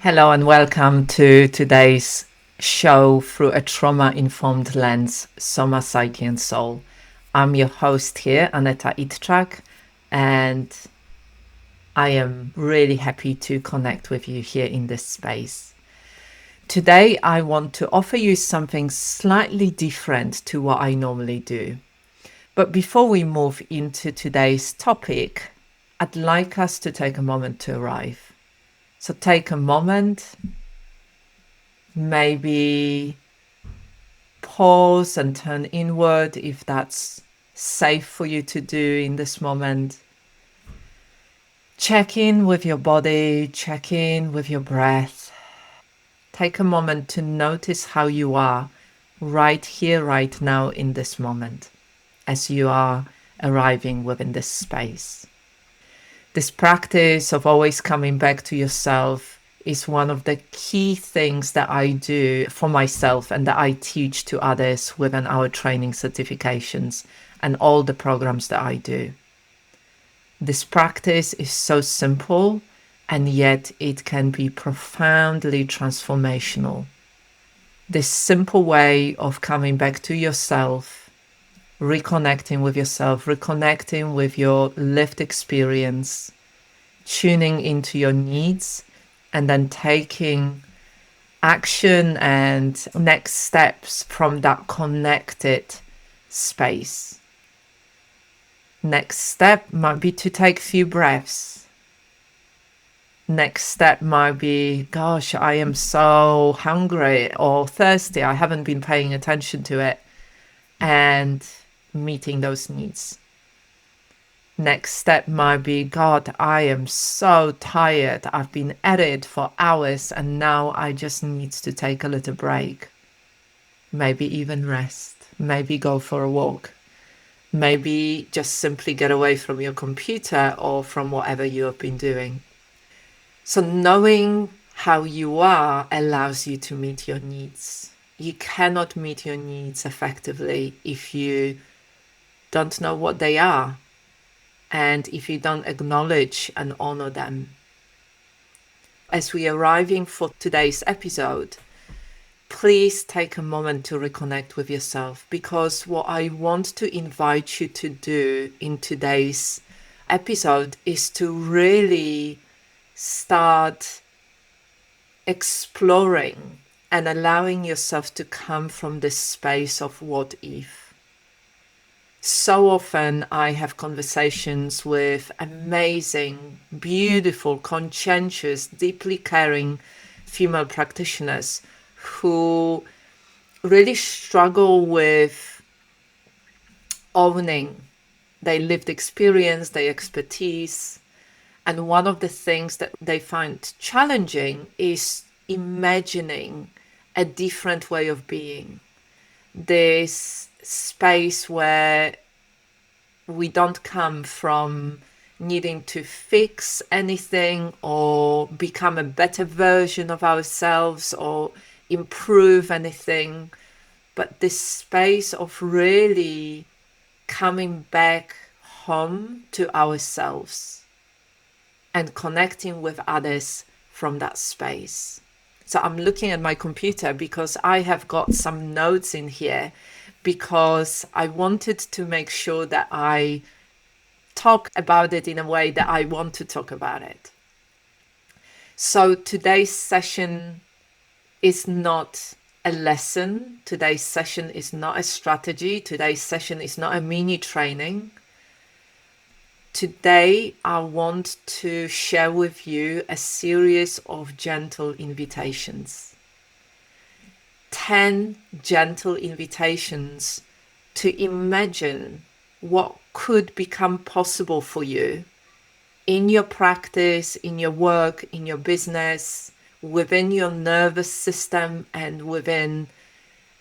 Hello and welcome to today's show through a trauma-informed lens, Soma, Psyche and Soul. I'm your host here, Aneta Itchak, and I am really happy to connect with you here in this space. Today, I want to offer you something slightly different to what I normally do. But before we move into today's topic, I'd like us to take a moment to arrive. So take a moment, maybe pause and turn inward if that's safe for you to do in this moment. Check in with your body, check in with your breath. Take a moment to notice how you are right here, right now in this moment, as you are arriving within this space. This practice of always coming back to yourself is one of the key things that I do for myself and that I teach to others within our training certifications and all the programs that I do. This practice is so simple, and yet it can be profoundly transformational. This simple way of coming back to yourself, reconnecting with yourself, reconnecting with your lived experience, tuning into your needs, and then taking action and next steps from that connected space. Next step might be to take a few breaths. Next step might be, gosh, I am so hungry or thirsty. I haven't been paying attention to it, and meeting those needs. Next step might be, God, I am so tired. I've been at it for hours and now I just need to take a little break. Maybe even rest. Maybe go for a walk. Maybe just simply get away from your computer or from whatever you have been doing. So knowing how you are allows you to meet your needs. You cannot meet your needs effectively if you don't know what they are, and if you don't acknowledge and honor them. As we are arriving for today's episode, please take a moment to reconnect with yourself, because what I want to invite you to do in today's episode is to really start exploring and allowing yourself to come from this space of what if. So often I have conversations with amazing, beautiful, conscientious, deeply caring female practitioners who really struggle with owning their lived experience, their expertise. And one of the things that they find challenging is imagining a different way of being. This space where we don't come from needing to fix anything or become a better version of ourselves or improve anything, but this space of really coming back home to ourselves and connecting with others from that space. So I'm looking at my computer because I have got some notes in here, because I wanted to make sure that I talk about it in a way that I want to talk about it. So today's session is not a lesson. Today's session is not a strategy. Today's session is not a mini training. Today, I want to share with you a series of gentle invitations. 10 gentle invitations to imagine what could become possible for you in your practice, in your work, in your business, within your nervous system, and within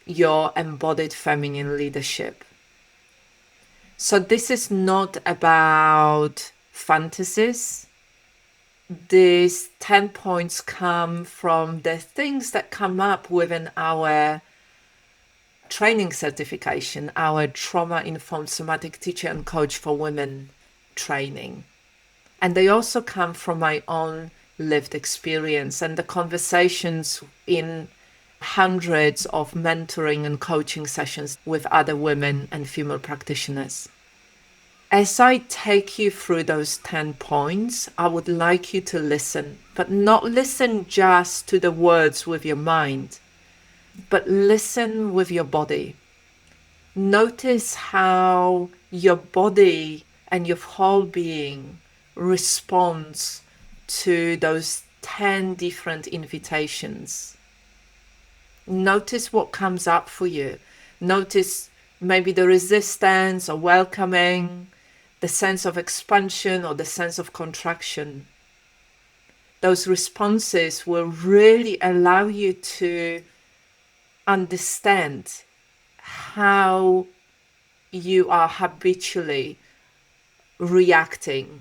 your embodied feminine leadership. So this is not about fantasies. These 10 points come from the things that come up within our training certification, our trauma-informed somatic teacher and coach for women training. And they also come from my own lived experience and the conversations in hundreds of mentoring and coaching sessions with other women and female practitioners. As I take you through those 10 points, I would like you to listen, but not listen just to the words with your mind, but listen with your body. Notice how your body and your whole being responds to those 10 different invitations. Notice what comes up for you. Notice maybe the resistance or welcoming, the sense of expansion or the sense of contraction. Those responses will really allow you to understand how you are habitually reacting.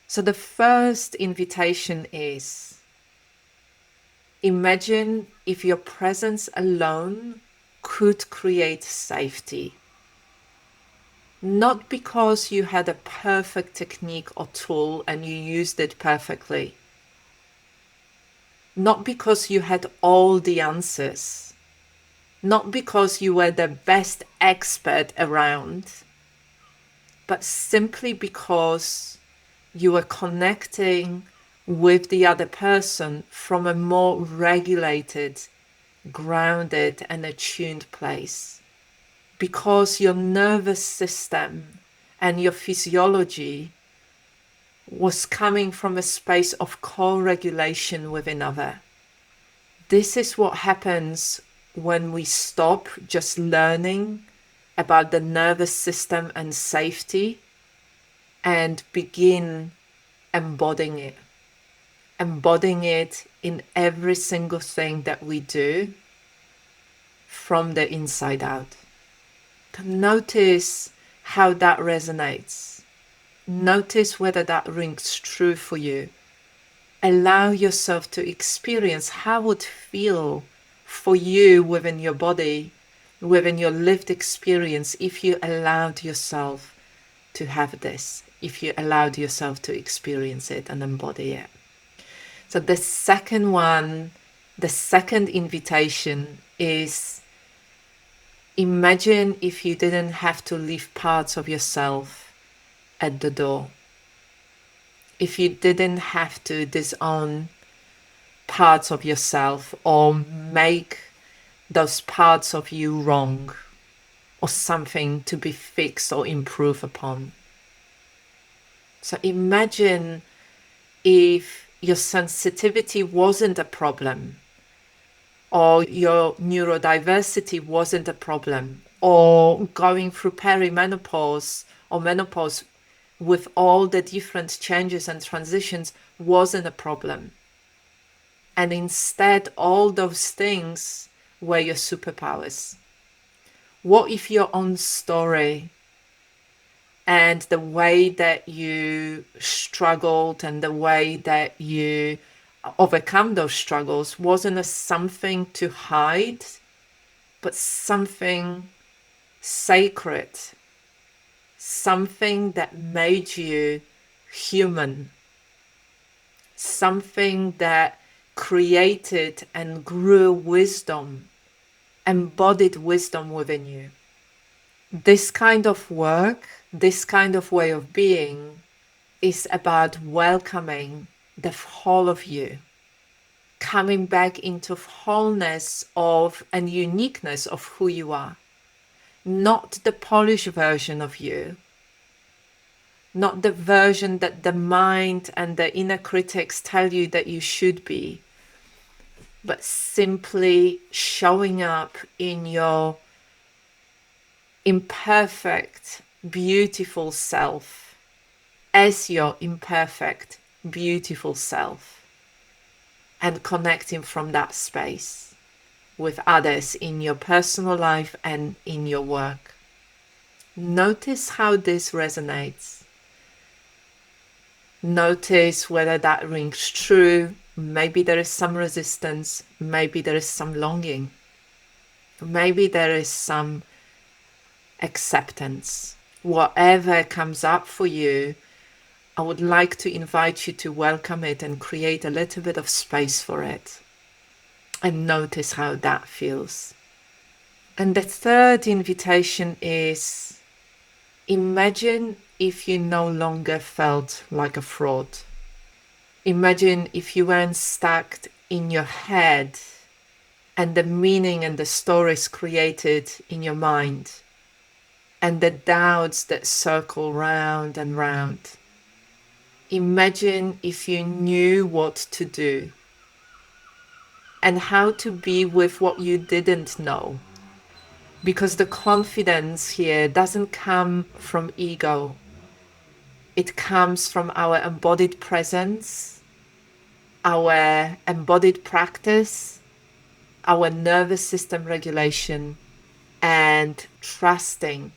So the first invitation is, imagine if your presence alone could create safety. Not because you had a perfect technique or tool and you used it perfectly. Not because you had all the answers. Not because you were the best expert around, but simply because you were connecting with the other person from a more regulated, grounded, and attuned place. Because your nervous system and your physiology was coming from a space of co-regulation with another. This is what happens when we stop just learning about the nervous system and safety and begin embodying it. Embodying it in every single thing that we do from the inside out. Notice how that resonates. Notice whether that rings true for you. Allow yourself to experience how it would feel for you within your body, within your lived experience, if you allowed yourself to have this, if you allowed yourself to experience it and embody it. So the second one, the second invitation is, imagine if you didn't have to leave parts of yourself at the door. If you didn't have to disown parts of yourself or make those parts of you wrong or something to be fixed or improved upon. So imagine if your sensitivity wasn't a problem, or your neurodiversity wasn't a problem, or going through perimenopause or menopause with all the different changes and transitions wasn't a problem. And instead, all those things were your superpowers. What if your own story and the way that you struggled and the way that you overcome those struggles wasn't a something to hide, but something sacred, something that made you human, something that created and grew wisdom, embodied wisdom within you. This kind of work, this kind of way of being is about welcoming the whole of you, coming back into wholeness of and uniqueness of who you are. Not the polished version of you, not the version that the mind and the inner critics tell you that you should be, but simply showing up in your imperfect, beautiful self, as your imperfect, beautiful self, and connecting from that space with others in your personal life and in your work. Notice how this resonates. Notice whether that rings true. Maybe there is some resistance. Maybe there is some longing. Maybe there is some acceptance. Whatever comes up for you, I would like to invite you to welcome it and create a little bit of space for it. And notice how that feels. And the third invitation is, imagine if you no longer felt like a fraud. Imagine if you weren't stuck in your head and the meaning and the stories created in your mind and the doubts that circle round and round. Imagine if you knew what to do and how to be with what you didn't know. Because the confidence here doesn't come from ego. It comes from our embodied presence, our embodied practice, our nervous system regulation, and trusting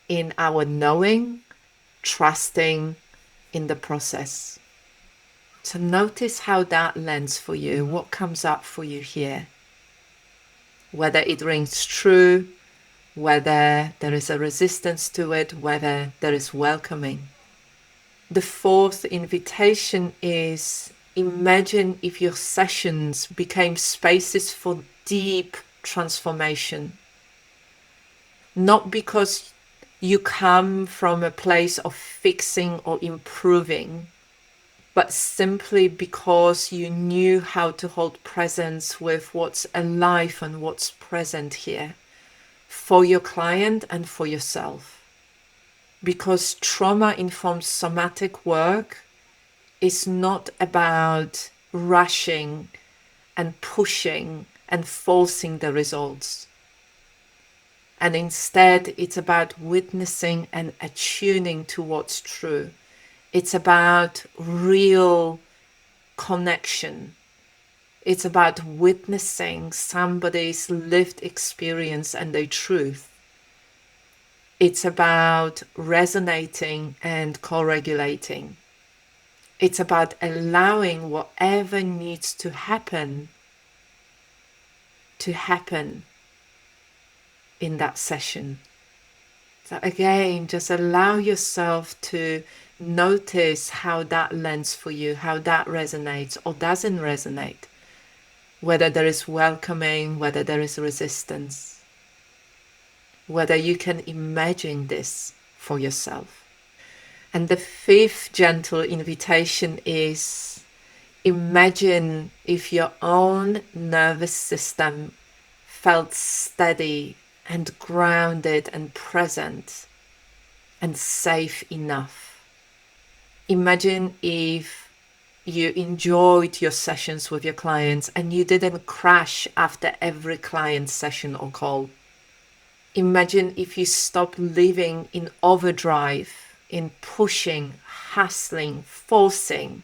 in our knowing, trusting in the process. So notice how that lands for you, what comes up for you here. Whether it rings true, whether there is a resistance to it, whether there is welcoming. The fourth invitation is, imagine if your sessions became spaces for deep transformation. Not because you come from a place of fixing or improving, but simply because you knew how to hold presence with what's alive and what's present here for your client and for yourself. Because trauma-informed somatic work is not about rushing and pushing and forcing the results. And instead, it's about witnessing and attuning to what's true. It's about real connection. It's about witnessing somebody's lived experience and their truth. It's about resonating and co-regulating. It's about allowing whatever needs to happen in that session. So again, just allow yourself to notice how that lands for you, how that resonates or doesn't resonate, whether there is welcoming, whether there is resistance. Whether you can imagine this for yourself. And the fifth gentle invitation is, imagine if your own nervous system felt steady and grounded and present and safe enough. Imagine if you enjoyed your sessions with your clients and you didn't crash after every client session or call. Imagine if you stopped living in overdrive, in pushing, hustling, forcing,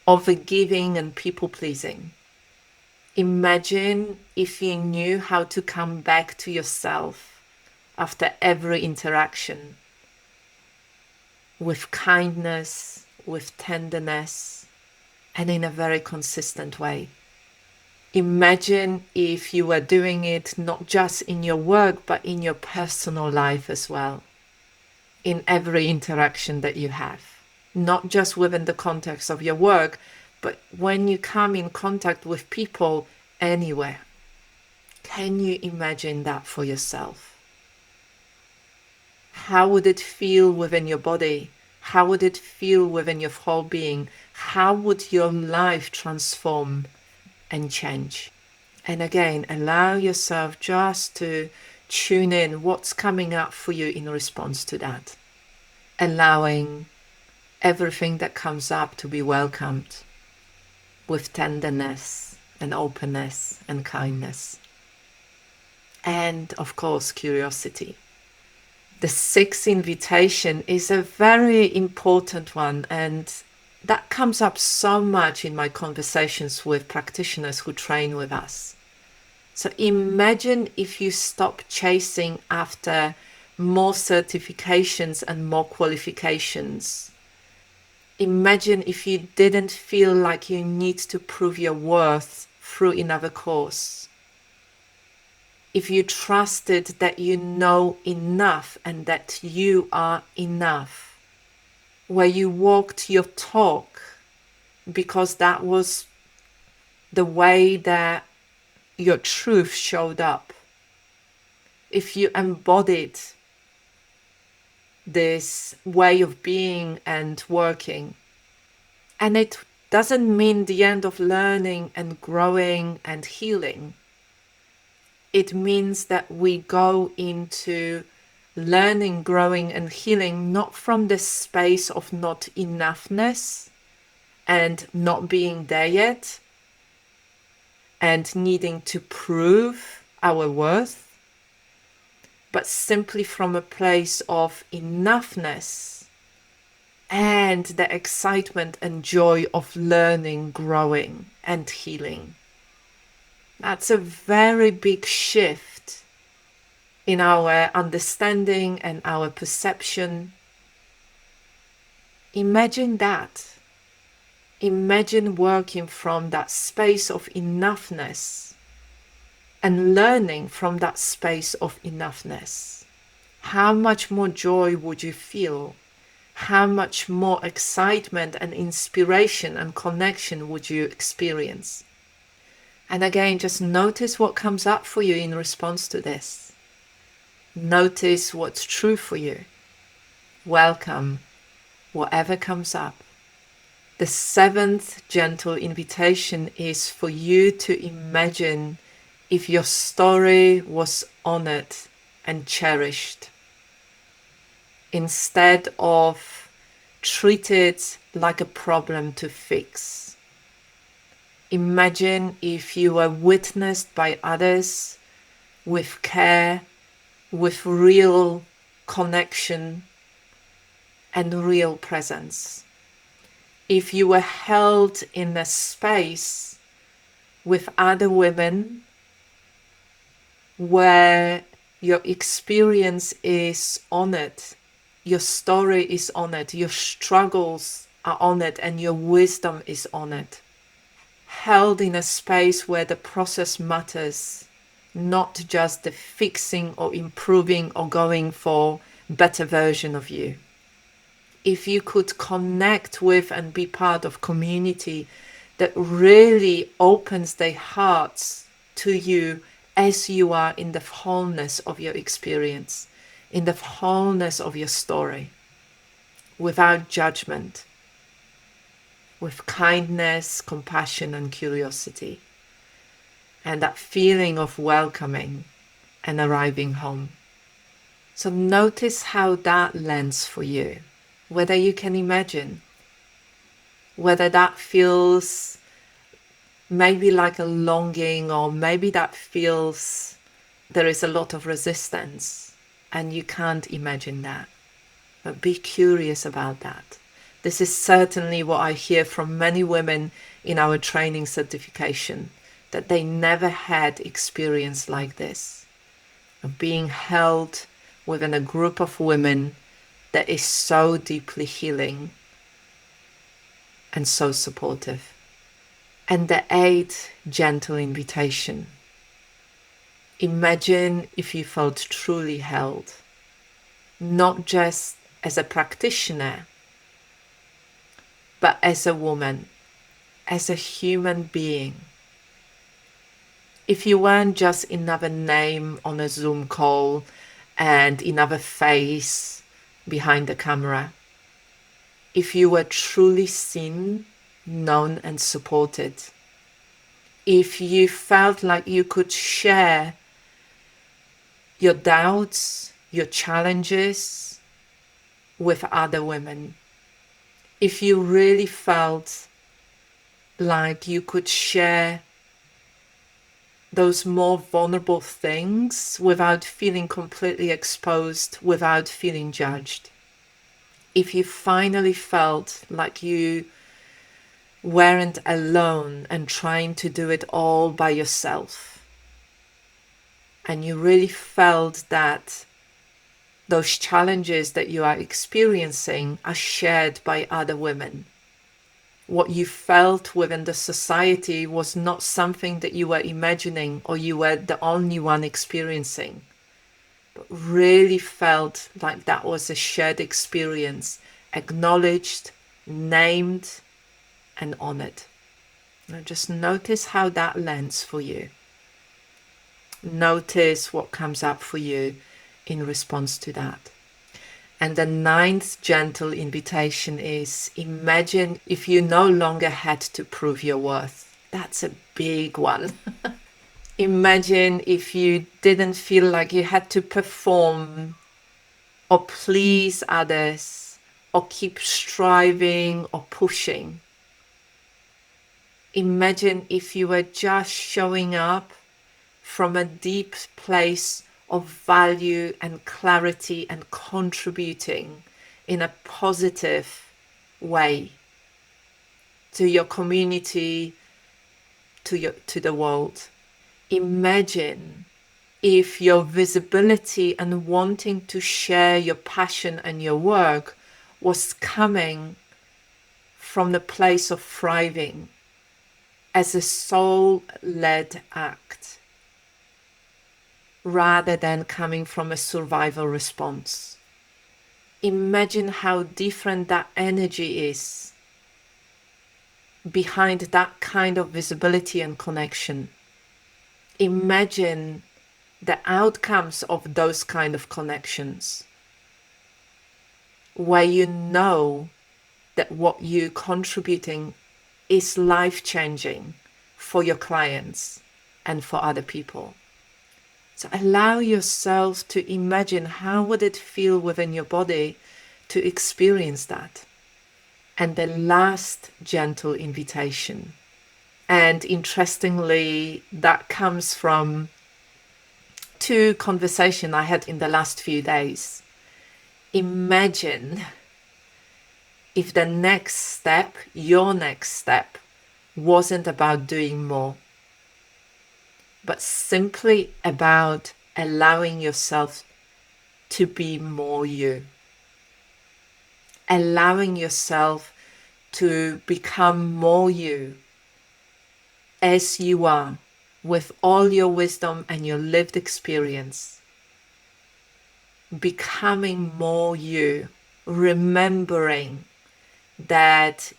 overgiving and people-pleasing. Imagine if you knew how to come back to yourself after every interaction with kindness, with tenderness, and in a very consistent way. Imagine if you were doing it not just in your work, but in your personal life as well, in every interaction that you have, not just within the context of your work, but when you come in contact with people anywhere. Can you imagine that for yourself? How would it feel within your body? How would it feel within your whole being? How would your life transform and change? And again, allow yourself just to tune in what's coming up for you in response to that. Allowing everything that comes up to be welcomed with tenderness and openness and kindness. And of course, curiosity. The sixth invitation is a very important one, and that comes up so much in my conversations with practitioners who train with us. So imagine if you stop chasing after more certifications and more qualifications. Imagine if you didn't feel like you need to prove your worth through another course. If you trusted that you know enough and that you are enough. where you walked your talk because that was the way that your truth showed up. If you embodied this way of being and working, and it doesn't mean the end of learning and growing and healing. It means that we go into learning, growing, and healing not from the space of not enoughness and not being there yet and needing to prove our worth, but simply from a place of enoughness and the excitement and joy of learning, growing, and healing. That's a very big shift in our understanding and our perception. Imagine that. Imagine working from that space of enoughness and learning from that space of enoughness. How much more joy would you feel? How much more excitement and inspiration and connection would you experience? And again, just notice what comes up for you in response to this. Notice what's true for you. Welcome whatever comes up. The seventh gentle invitation is for you to imagine if your story was honored and cherished, instead of treated like a problem to fix. Imagine if you were witnessed by others with care, with real connection and real presence. If you were held in a space with other women where your experience is honored, your story is honored, your struggles are honored, and your wisdom is honored. Held in a space where the process matters, not just the fixing or improving or going for a better version of you. If you could connect with and be part of community that really opens their hearts to you as you are in the wholeness of your experience, in the wholeness of your story, without judgment, with kindness, compassion, and curiosity, and that feeling of welcoming and arriving home. So notice how that lands for you, whether you can imagine, whether that feels maybe like a longing, or maybe that feels there is a lot of resistance and you can't imagine that. But be curious about that. This is certainly what I hear from many women in our training certification, that they never had experience like this, of being held within a group of women that is so deeply healing and so supportive. And the eighth gentle invitation. Imagine if you felt truly held, not just as a practitioner, but as a woman, as a human being. If you weren't just another name on a Zoom call and another face behind the camera, if you were truly seen, known, and supported, if you felt like you could share your doubts, your challenges with other women, if you really felt like you could share those more vulnerable things without feeling completely exposed, without feeling judged, if you finally felt like you weren't alone and trying to do it all by yourself, and you really felt that those challenges that you are experiencing are shared by other women. What you felt within the society was not something that you were imagining or you were the only one experiencing, but really felt like that was a shared experience acknowledged, named, and honored. Now just notice how that lands for you. Notice what comes up for you in response to that. And the ninth gentle invitation is, imagine if you no longer had to prove your worth. That's a big one. Imagine if you didn't feel like you had to perform or please others or keep striving or pushing. Imagine if you were just showing up from a deep place of value and clarity and contributing in a positive way to your community, to the world. Imagine if your visibility and wanting to share your passion and your work was coming from the place of thriving as a soul-led act, rather than coming from a survival response. Imagine how different that energy is behind that kind of visibility and connection. Imagine the outcomes of those kind of connections, where you know that what you're contributing is life-changing for your clients and for other people. So allow yourself to imagine how would it feel within your body to experience that. And the last gentle invitation. And interestingly, that comes from 2 conversations I had in the last few days. Imagine if the next step, your next step, wasn't about doing more, but simply about allowing yourself to be more you. Allowing yourself to become more you as you are, with all your wisdom and your lived experience. Becoming more you, remembering that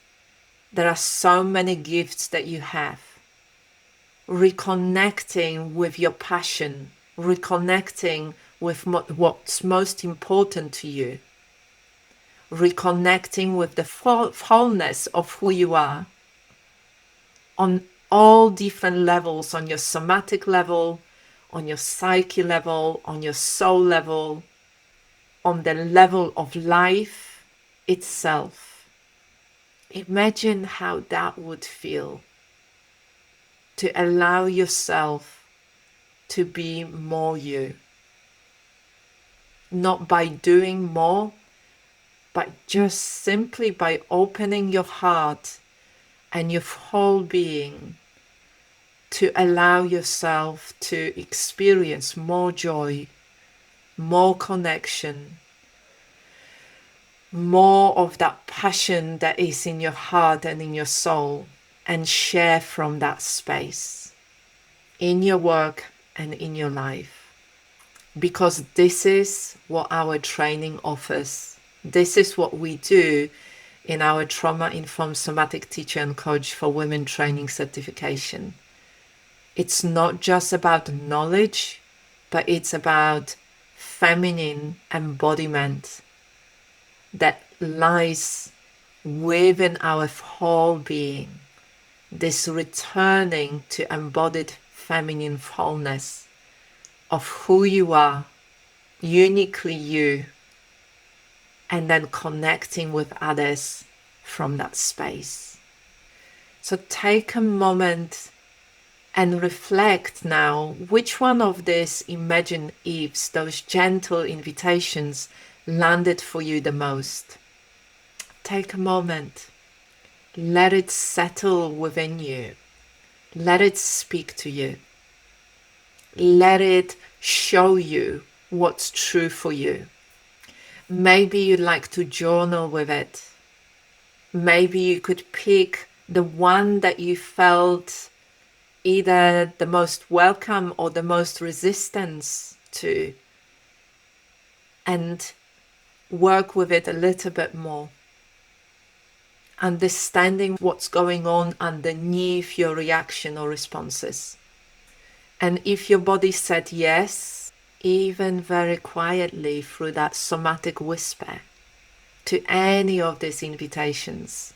there are so many gifts that you have. Reconnecting with your passion, reconnecting with what's most important to you, reconnecting with the wholeness of who you are on all different levels, on your somatic level, on your psyche level, on your soul level, on the level of life itself. Imagine how that would feel to allow yourself to be more you. Not by doing more, but just simply by opening your heart and your whole being to allow yourself to experience more joy, more connection, more of that passion that is in your heart and in your soul, and share from that space in your work and in your life. Because this is what our training offers. This is what we do in our trauma-informed somatic teacher and coach for women training certification. It's not just about knowledge, but it's about feminine embodiment that lies within our whole being. This returning to embodied feminine wholeness of who you are, uniquely you, and then connecting with others from that space. So take a moment and reflect now which one of these imagine ifs, those gentle invitations, landed for you the most. Take a moment. Let it settle within you. Let it speak to you. Let it show you what's true for you. Maybe you'd like to journal with it. Maybe you could pick the one that you felt either the most welcome or the most resistance to, and work with it a little bit more. understanding what's going on underneath your reaction or responses. And if your body said yes, even very quietly through that somatic whisper, to any of these invitations,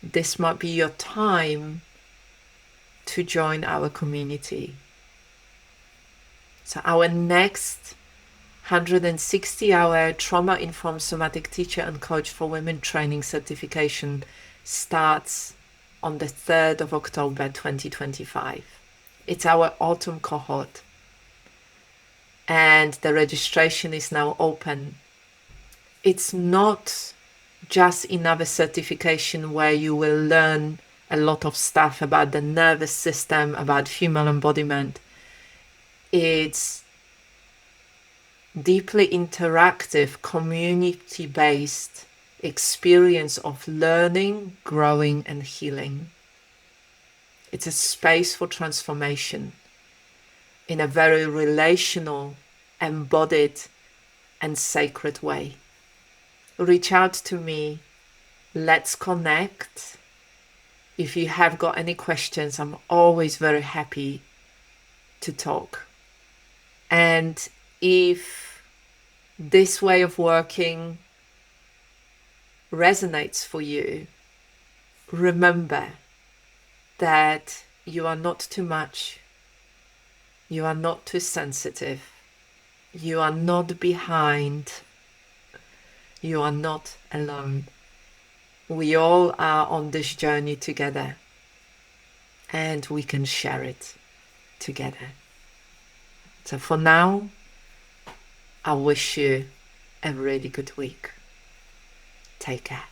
this might be your time to join our community. So our next 160-hour trauma-informed somatic teacher and coach for women training certification starts on the 3rd of October 2025. It's our autumn cohort, and the registration is now open. It's not just another certification where you will learn a lot of stuff about the nervous system, about female embodiment. It's deeply interactive, community-based experience of learning, growing, and healing. It's a space for transformation in a very relational, embodied, and sacred way. Reach out to me. Let's connect. If you have got any questions, I'm always very happy to talk. And if this way of working resonates for you, remember that you are not too much, you are not too sensitive, you are not behind, you are not alone. We all are on this journey together, and we can share it together. So for now, I wish you a really good week. Take care.